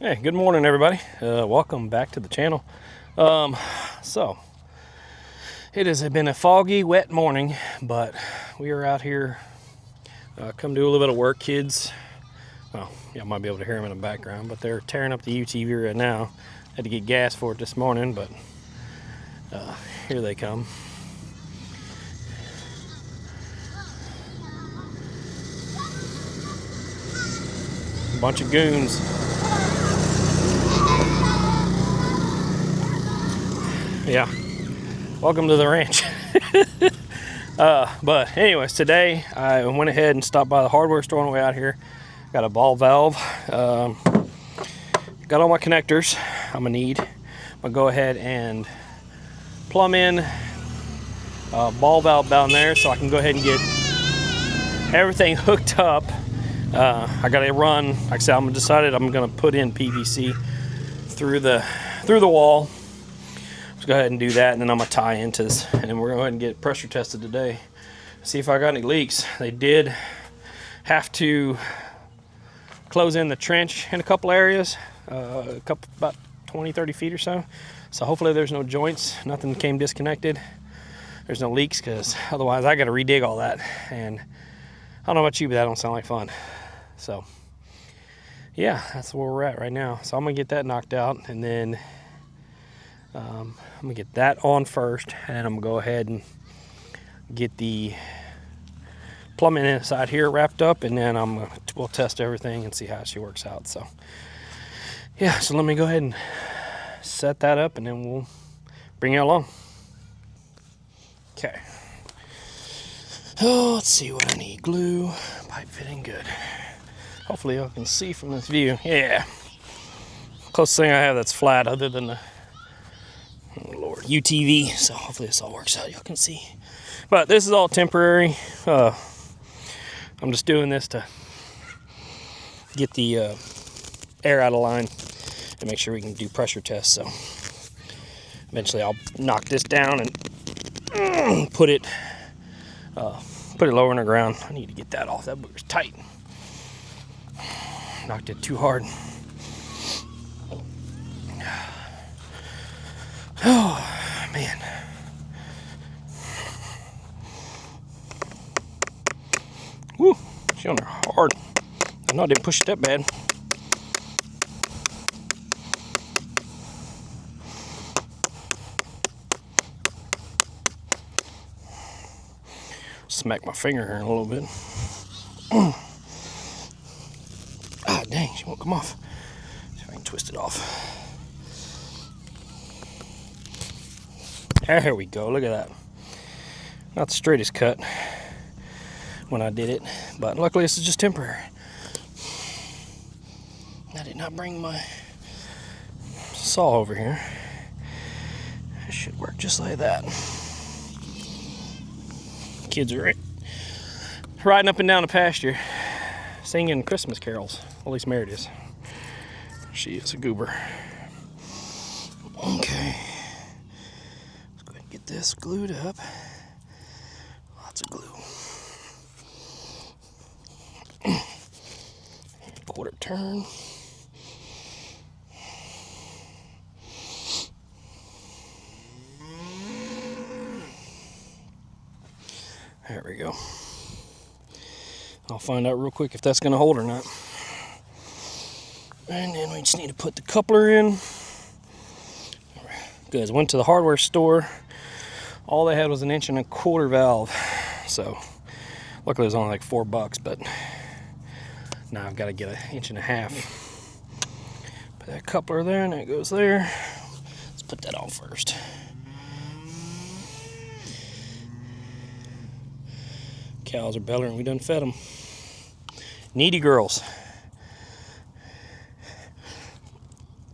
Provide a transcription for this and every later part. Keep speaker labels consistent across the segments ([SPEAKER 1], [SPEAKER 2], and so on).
[SPEAKER 1] Hey, good morning, everybody. Welcome back to the channel. So it has been a foggy, wet morning, but we are out here. Come do a little bit of work, kids. Well, y'all might be able to hear them in the background, but they're tearing up the UTV right now. Had to get gas for it this morning, but here they come. A bunch of goons. Yeah, welcome to the ranch. But anyways, today I went ahead and stopped by the hardware store on the way out here. Got a ball valve. Got all my connectors I'm gonna need. I'm gonna go ahead and plumb in a ball valve down there so I can go ahead and get everything hooked up. I gotta run, like I said, I'm decided I'm gonna put in PVC through the wall. Let's go ahead and do that, and then I'm gonna tie into this, and then we're gonna go ahead and get pressure tested today. See if I got any leaks. They did have to close in the trench in a couple areas, about 20-30 feet or so. So hopefully there's no joints, nothing came disconnected. There's no leaks, because otherwise I gotta redig all that. And I don't know about you, but that don't sound like fun. So yeah, that's where we're at right now. So I'm gonna get that knocked out, and then I'm gonna get that on first, and I'm gonna go ahead and get the plumbing inside here wrapped up, and then we'll test everything and see how she works out. So yeah, so let me go ahead and set that up, and then we'll bring you along. Okay. Oh, let's see what I need. Glue, pipe fitting, good. Hopefully y'all can see from this view. Yeah. Closest thing I have that's flat other than the UTV, so hopefully this all works out. Y'all can see, but this is all temporary. I'm just doing this to get the air out of line and make sure we can do pressure tests. So eventually I'll knock this down and put it lower in the ground. I need to get that off. That booger's tight. Knocked it too hard. Oh man. Woo, she on there hard. I know I didn't push it that bad. Smack my finger here in a little bit. Ah, dang, she won't come off. See if I can twist it off. There we go, look at that. Not the straightest cut when I did it, but luckily this is just temporary. I did not bring my saw over here. It should work just like that. Kids are riding up and down the pasture singing Christmas carols. At least Meredith is. She is a goober. Okay. Get this glued up. Lots of glue. Quarter turn. There we go. I'll find out real quick if that's going to hold or not. And then we just need to put the coupler in. Guys, went to the hardware store. All they had was an 1.25 inch valve, so luckily it was only like $4, but now I've got to get an 1.5 inch. Put that coupler there, and that goes there. Let's put that on first. Cows are bellowing. We done fed them. Needy girls.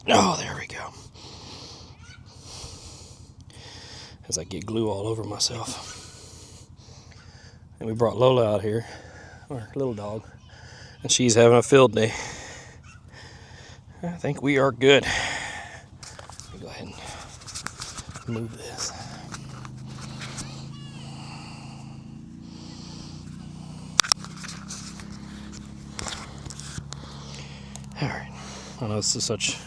[SPEAKER 1] Oh, there we go. As I get glue all over myself. And we brought Lola out here, our little dog, and she's having a field day. I think we are good. Let me go ahead and move this. All right. I know this is such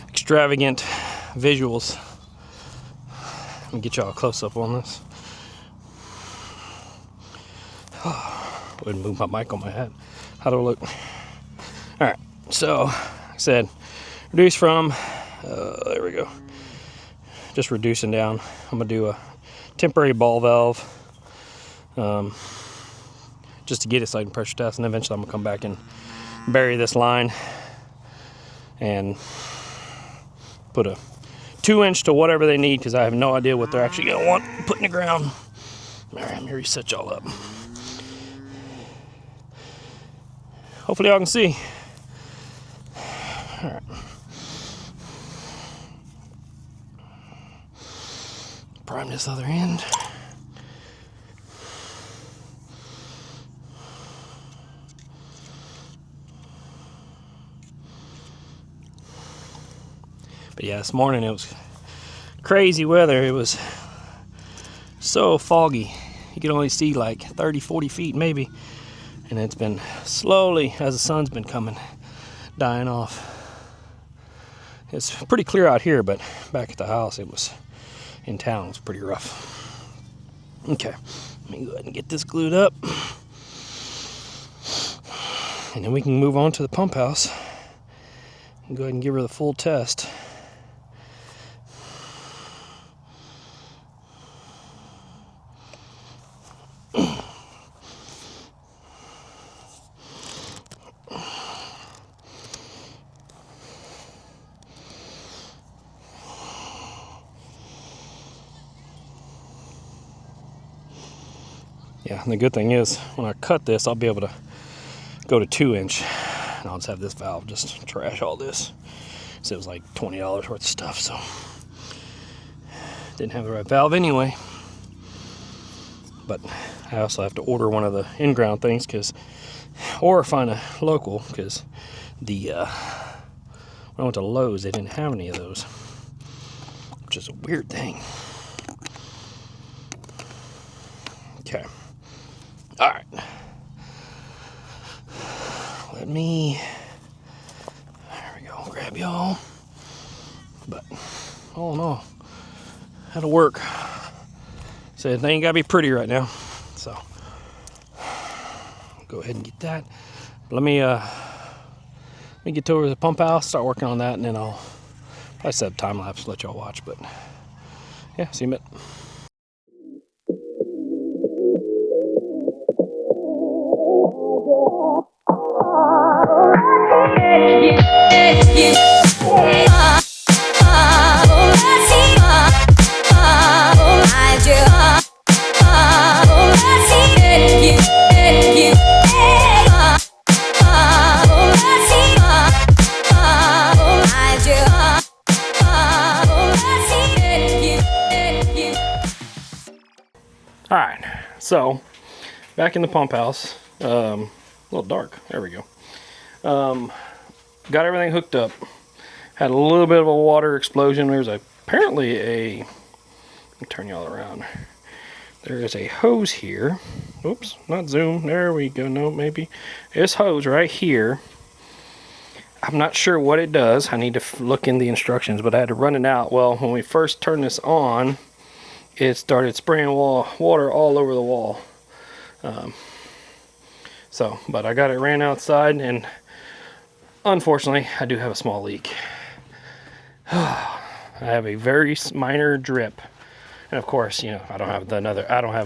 [SPEAKER 1] extravagant visuals. Let me get y'all a close-up on this. Go ahead and move my mic on my head. How do I look? All right, so like I said, reduce from, there we go. Just reducing down. I'm gonna do a temporary ball valve, just to get it so I can pressure test, and eventually I'm gonna come back and bury this line and put a 2-inch to whatever they need, because I have no idea what they're actually gonna want put in the ground. All right, let me reset y'all up. Hopefully y'all can see. All right. Prime this other end. But yeah, this morning it was crazy weather. It was so foggy. You could only see like 30, 40 feet maybe. And it's been slowly, as the sun's been coming, dying off. It's pretty clear out here, but back at the house, it was in town, it was pretty rough. Okay, let me go ahead and get this glued up. And then we can move on to the pump house and go ahead and give her the full test. Yeah, and the good thing is, when I cut this, I'll be able to go to 2-inch. And I'll just have this valve just trash all this. So it was like $20 worth of stuff, so didn't have the right valve anyway. But I also have to order one of the in-ground things, or find a local, because when I went to Lowe's, they didn't have any of those, which is a weird thing. Okay. All right. There we go, grab y'all. But all in all, had to work. So it ain't gotta be pretty right now. So go ahead and get that. Let me get to the pump house, start working on that, and then I'll probably set up time lapse to let y'all watch. But yeah, see you in a bit. All right, so back in the pump house, a little dark, there we go. Got everything hooked up, had a little bit of a water explosion. There's apparently let me turn y'all around. There is a hose here. Oops, not zoom, there we go, no, maybe. This hose right here, I'm not sure what it does. I need to look in the instructions, but I had to run it out. Well, when we first turned this on, it started spraying water all over the wall. But I got it ran outside, and unfortunately, I do have a small leak. I have a very minor drip, and of course, you know, I don't have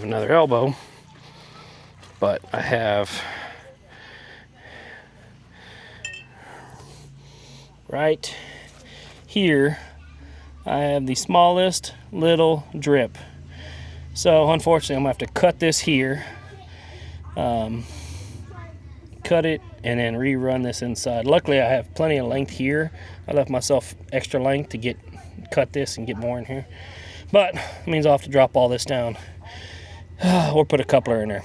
[SPEAKER 1] another elbow, but I have right here. I have the smallest little drip. So unfortunately, I'm gonna have to cut this here, cut it, and then rerun this inside. Luckily, I have plenty of length here. I left myself extra length to cut this and get more in here. But it means I'll have to drop all this down or put a coupler in there.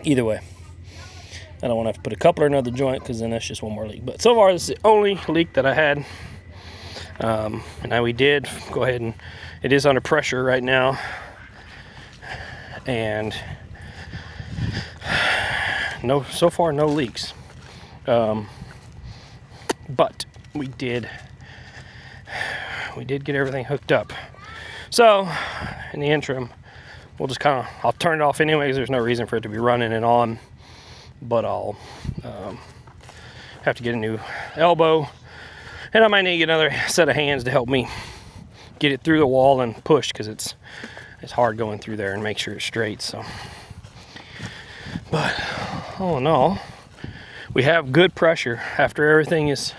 [SPEAKER 1] Either way, I don't want to have to put a coupler in another joint, because then that's just one more leak. But so far, this is the only leak that I had. And now we did go ahead, and it is under pressure right now, and so far no leaks. but we did get everything hooked up. So in the interim, we'll just kind of, I'll turn it off anyways. There's no reason for it to be running and on, but I'll have to get a new elbow, and I might need another set of hands to help me get it through the wall and push, because it's hard going through there and make sure it's straight. So, but all in all, we have good pressure after everything is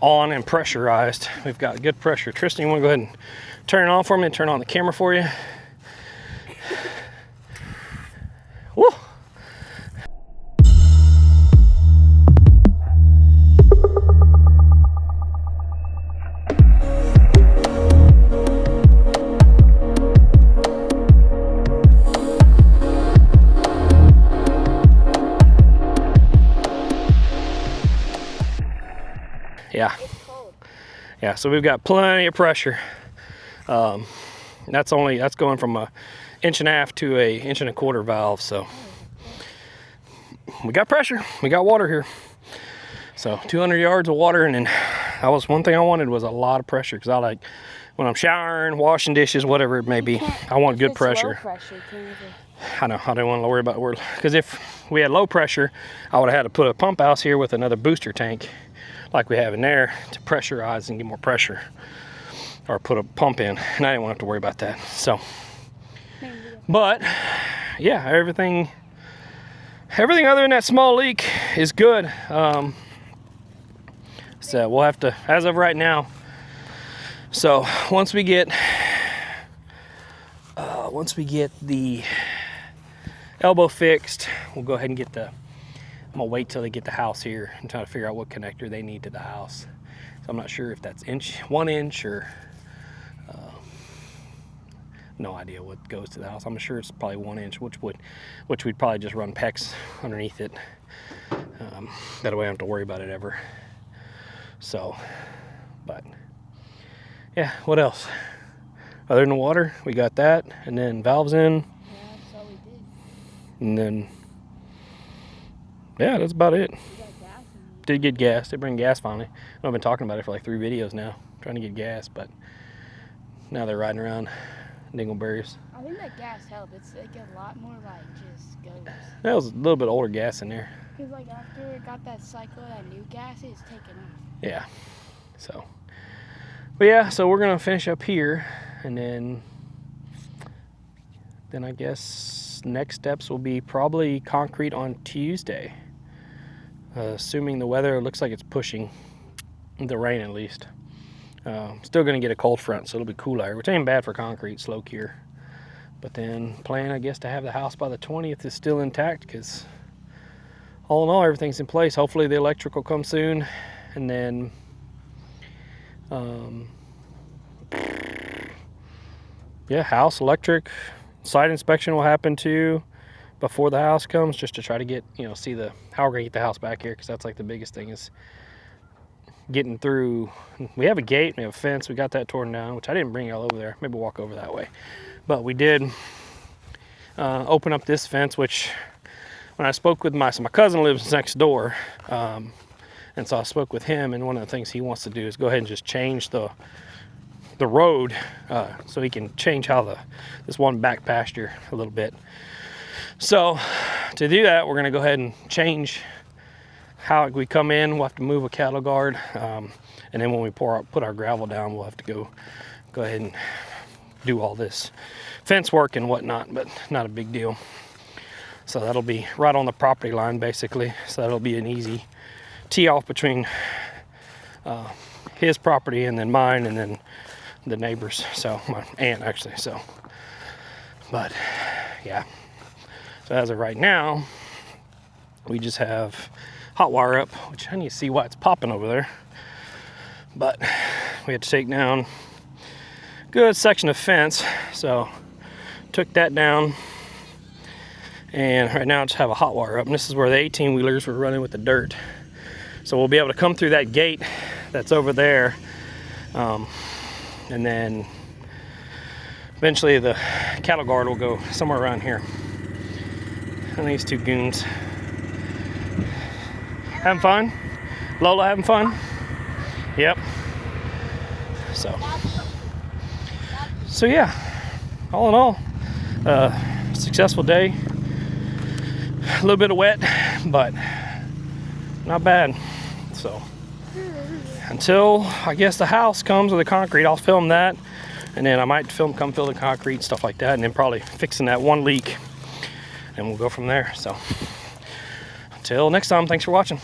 [SPEAKER 1] on and pressurized. We've got good pressure. Tristan, you want to go ahead and turn it on for me and turn on the camera for you? Woo! Yeah. Yeah, so we've got plenty of pressure. That's going from a 1.5 to a 1.25 valve. So we got pressure, we got water here. So 200 yards of water, and then that was one thing I wanted, was a lot of pressure, because I like when I'm showering, washing dishes, whatever it may be, I want good pressure. I know, I don't want to worry about where, because if we had low pressure, I would have had to put a pump house here with another booster tank like we have in there to pressurize and get more pressure, or put a pump in, and I didn't want to have to worry about that. So, but yeah, everything other than that small leak is good. So we'll have to, as of right now, so once we get the elbow fixed, we'll go ahead and get I'm gonna wait till they get the house here and try to figure out what connector they need to the house. So I'm not sure if that's 1 inch or no idea what goes to the house. I'm sure it's probably 1 inch, which we'd probably just run PEX underneath it. That way I don't have to worry about it ever. So, but yeah, what else? Other than the water, we got that, and then valves in. Yeah, that's all we did. And then, yeah, that's about it. Did get gas. They bring gas finally. I've been talking about it for like 3 videos now, trying to get gas, but now they're riding around dingleberries.
[SPEAKER 2] I think that gas helped. It's like a lot more like just goes.
[SPEAKER 1] That was a little bit older gas in there.
[SPEAKER 2] Because like after it got that cycle, that new gas is taken off.
[SPEAKER 1] Yeah. So, but yeah, so we're gonna finish up here, and then I guess next steps will be probably concrete on Tuesday. Assuming the weather looks like it's pushing the rain, at least. Still gonna get a cold front, so it'll be cool out, which ain't bad for concrete, slow cure. But then plan, I guess, to have the house by the 20th is still intact, because all in all, everything's in place. Hopefully the electric will come soon, and then yeah, house, electric, site inspection will happen too before the house comes, just to try to get, see how we're gonna get the house back here, because that's like the biggest thing, is getting through. We have a gate, we have a fence, we got that torn down, which I didn't bring y'all over there. Maybe walk over that way. But we did open up this fence, which when I spoke with my cousin lives next door, and so I spoke with him, and one of the things he wants to do is go ahead and just change the road, so he can change how this one back pasture a little bit. So to do that, we're gonna go ahead and change how we come in. We'll have to move a cattle guard, and then when we put our gravel down, we'll have to go ahead and do all this fence work and whatnot, but not a big deal. So that'll be right on the property line, basically. So that'll be an easy tee off between his property and then mine, and then the neighbors. So my aunt, actually. So, but yeah. So as of right now, we just have hot wire up, which I need to see why it's popping over there. But we had to take down a good section of fence, so took that down, and right now I just have a hot wire up, and this is where the 18-wheelers were running with the dirt. So we'll be able to come through that gate that's over there, and then eventually the cattle guard will go somewhere around here. And these two goons having fun. Lola having fun. Yep. So yeah, all in all, successful day. A little bit of wet, but not bad. So until I guess the house comes with the concrete, I'll film that, and then I might come fill the concrete, stuff like that, and then probably fixing that one leak, and we'll go from there. So until next time, thanks for watching.